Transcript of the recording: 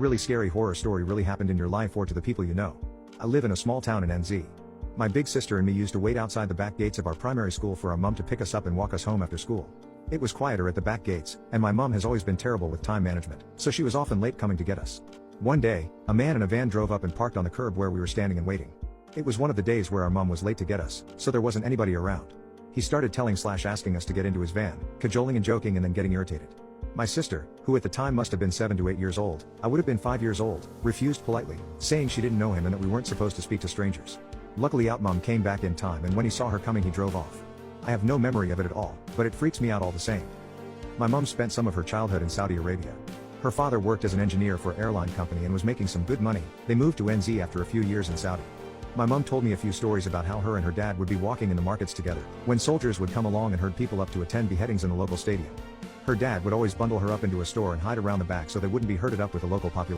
Really scary horror story really happened in your life or to the people you know. I live in a small town in NZ. My big sister and me used to wait outside the back gates of our primary school for our mum to pick us up and walk us home after school. It was quieter at the back gates, and my mum has always been terrible with time management, so she was often late coming to get us. One day, a man in a van drove up and parked on the curb where we were standing and waiting. It was one of the days where our mum was late to get us, so there wasn't anybody around. He started asking us to get into his van, cajoling and joking and then getting irritated. My sister, who at the time must have been 7 to 8 years old, I would have been 5 years old, refused politely, saying she didn't know him and that we weren't supposed to speak to strangers. Luckily our mum came back in time, and when he saw her coming he drove off. I have no memory of it at all, but it freaks me out all the same. My mum spent some of her childhood in Saudi Arabia. Her father worked as an engineer for an airline company and was making some good money. They moved to NZ after a few years in Saudi. My mum told me a few stories about how her and her dad would be walking in the markets together, when soldiers would come along and herd people up to attend beheadings in the local stadium. Her dad would always bundle her up into a store and hide around the back so they wouldn't be herded up with the local population.